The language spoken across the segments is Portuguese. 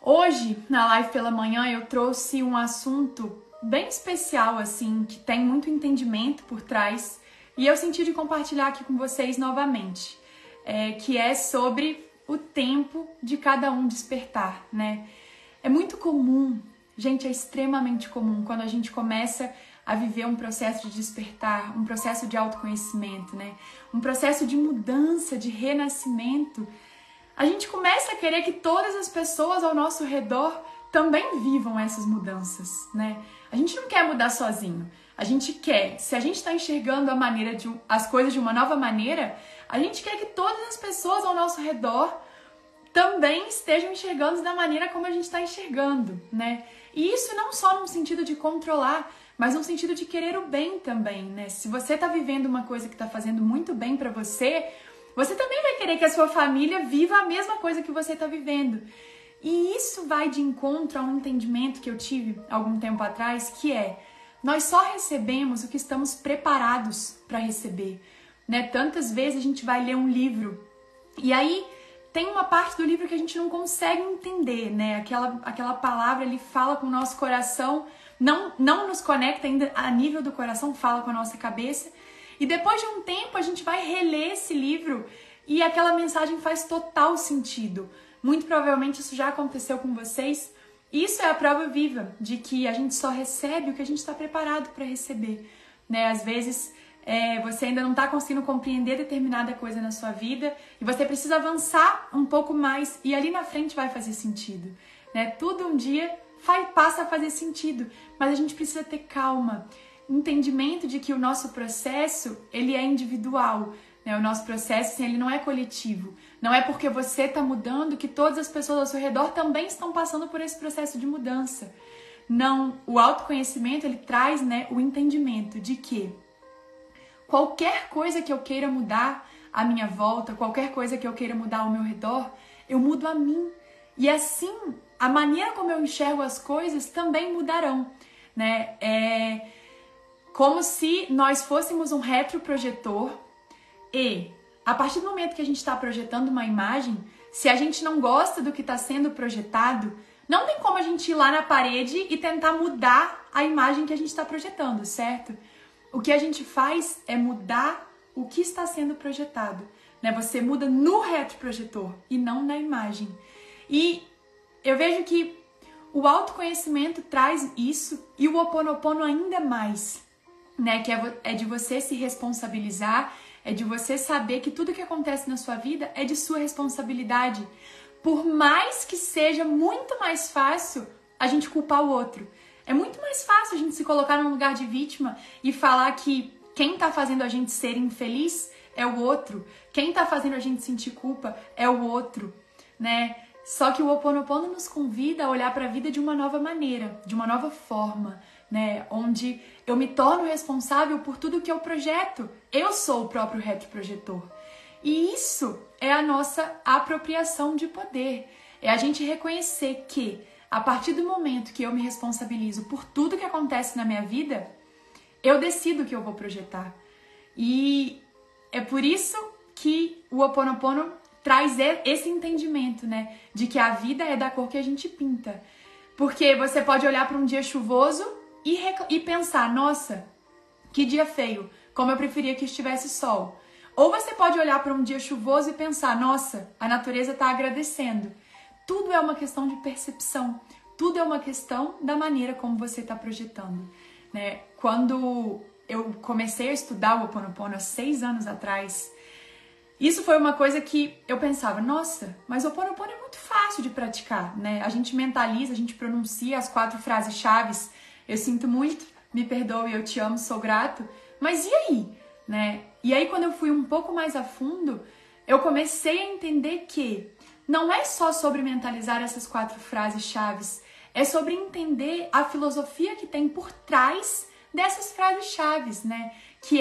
Hoje, na live pela manhã, eu trouxe um assunto bem especial, assim, que tem muito entendimento por trás, e eu senti de compartilhar aqui com vocês novamente, que é sobre o tempo de cada um despertar, né? É muito comum, gente, é extremamente comum quando a gente começa a viver um processo de despertar, um processo de autoconhecimento, né? Um processo de mudança, de renascimento. A gente começa a querer que todas as pessoas ao nosso redor também vivam essas mudanças, né? A gente não quer mudar sozinho. A gente quer, se a gente está enxergando as coisas de uma nova maneira, a gente quer que todas as pessoas ao nosso redor também estejam enxergando da maneira como a gente está enxergando, né? E isso não só num sentido de controlar, mas num sentido de querer o bem também, né? Se você está vivendo uma coisa que está fazendo muito bem para você, você também vai querer que a sua família viva a mesma coisa que você está vivendo. E isso vai de encontro a um entendimento que eu tive algum tempo atrás, que é: nós só recebemos o que estamos preparados para receber, né? Tantas vezes a gente vai ler um livro e aí tem uma parte do livro que a gente não consegue entender, né? Aquela palavra ali fala com o nosso coração, não nos conecta ainda a nível do coração, fala com a nossa cabeça. E depois de um tempo a gente vai reler esse livro e aquela mensagem faz total sentido. Muito provavelmente isso já aconteceu com vocês. Isso é a prova viva de que a gente só recebe o que a gente está preparado para receber, né? Às vezes você ainda não está conseguindo compreender determinada coisa na sua vida e você precisa avançar um pouco mais e ali na frente vai fazer sentido, né? Tudo um dia passa a fazer sentido, mas a gente precisa ter calma, entendimento de que o nosso processo ele é individual, né? O nosso processo assim, ele não é coletivo. Não é porque você está mudando que todas as pessoas ao seu redor também estão passando por esse processo de mudança. Não, o autoconhecimento ele traz, né, o entendimento de que qualquer coisa que eu queira mudar à minha volta, qualquer coisa que eu queira mudar ao meu redor, eu mudo a mim. E assim, a maneira como eu enxergo as coisas também mudarão, né? Como se nós fôssemos um retroprojetor e, a partir do momento que a gente está projetando uma imagem, se a gente não gosta do que está sendo projetado, não tem como a gente ir lá na parede e tentar mudar a imagem que a gente está projetando, certo? O que a gente faz é mudar o que está sendo projetado, né? Você muda no retroprojetor e não na imagem. E eu vejo que o autoconhecimento traz isso e o Ho'oponopono ainda mais, né? Que é de você se responsabilizar, é de você saber que tudo que acontece na sua vida é de sua responsabilidade. Por mais que seja muito mais fácil a gente culpar o outro. É muito mais fácil a gente se colocar num lugar de vítima e falar que quem tá fazendo a gente ser infeliz é o outro. Quem tá fazendo a gente sentir culpa é o outro, né? Só que o Ho'oponopono nos convida a olhar para a vida de uma nova maneira, de uma nova forma, né? Onde eu me torno responsável por tudo que eu projeto. Eu sou o próprio retroprojetor. E isso é a nossa apropriação de poder. É a gente reconhecer que, a partir do momento que eu me responsabilizo por tudo que acontece na minha vida, eu decido o que eu vou projetar. E é por isso que o Ho'oponopono traz esse entendimento, né? De que a vida é da cor que a gente pinta. Porque você pode olhar para um dia chuvoso e pensar: nossa, que dia feio, como eu preferia que estivesse sol. Ou você pode olhar para um dia chuvoso e pensar: nossa, a natureza está agradecendo. Tudo é uma questão de percepção, tudo é uma questão da maneira como você está projetando, né? Quando eu comecei a estudar o Ho'oponopono há 6 anos atrás, isso foi uma coisa que eu pensava: nossa, mas o Ho'oponopono é muito fácil de praticar, né? A gente mentaliza, a gente pronuncia as 4 frases-chaves. Eu sinto muito, me perdoe, eu te amo, sou grato. Mas e aí, né? E aí quando eu fui um pouco mais a fundo, eu comecei a entender que não é só sobre mentalizar essas 4 frases-chaves, é sobre entender a filosofia que tem por trás dessas frases-chaves, né? Que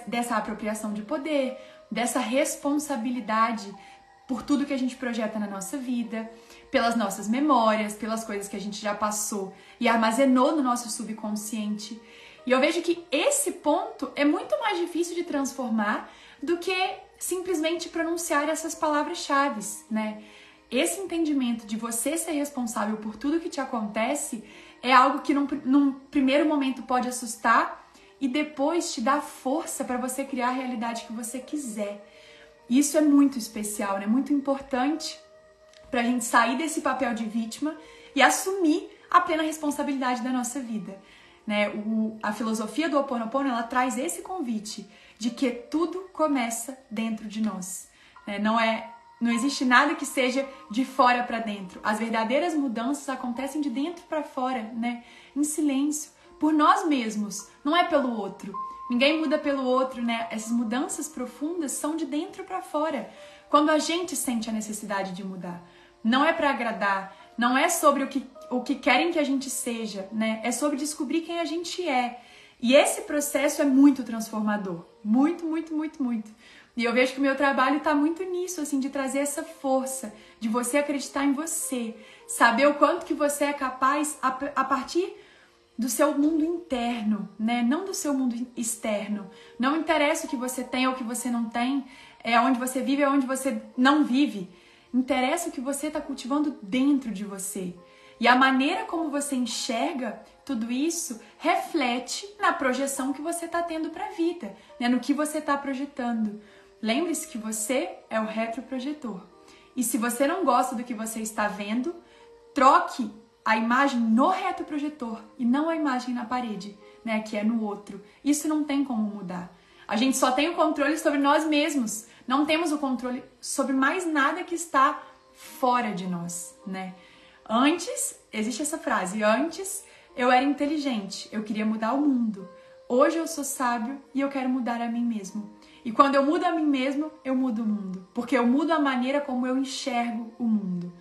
dessa apropriação de poder, dessa responsabilidade por tudo que a gente projeta na nossa vida, pelas nossas memórias, pelas coisas que a gente já passou e armazenou no nosso subconsciente. E eu vejo que esse ponto é muito mais difícil de transformar do que simplesmente pronunciar essas palavras-chave, né? esse entendimento de você ser responsável por tudo que te acontece é algo que num primeiro momento pode assustar e depois te dá força para você criar a realidade que você quiser. Isso é muito especial, né? Muito importante para a gente sair desse papel de vítima e assumir a plena responsabilidade da nossa vida, né? A filosofia do Ho Oponopono, ela traz esse convite de que tudo começa dentro de nós, né? Não existe nada que seja de fora para dentro. As verdadeiras mudanças acontecem de dentro para fora, né? Em silêncio, por nós mesmos, não é pelo outro. Ninguém muda pelo outro, né? Essas mudanças profundas são de dentro para fora. Quando a gente sente a necessidade de mudar, não é para agradar, não é sobre o que querem que a gente seja, né? É sobre descobrir quem a gente é. E esse processo é muito transformador. Muito, muito, muito, muito. E eu vejo que o meu trabalho está muito nisso, assim, de trazer essa força, de você acreditar em você, saber o quanto que você é capaz a partir do seu mundo interno, né? Não do seu mundo externo. Não interessa o que você tem ou o que você não tem, é onde você vive ou onde você não vive. Interessa o que você está cultivando dentro de você. E a maneira como você enxerga tudo isso reflete na projeção que você está tendo para a vida, né? No que você está projetando. Lembre-se que você é o retroprojetor. E se você não gosta do que você está vendo, troque a imagem no retroprojetor e não a imagem na parede, né, que é no outro. Isso não tem como mudar. A gente só tem o controle sobre nós mesmos. Não temos o controle sobre mais nada que está fora de nós, né? Antes, existe essa frase, antes eu era inteligente, eu queria mudar o mundo. Hoje eu sou sábio e eu quero mudar a mim mesmo. E quando eu mudo a mim mesmo, eu mudo o mundo. Porque eu mudo a maneira como eu enxergo o mundo.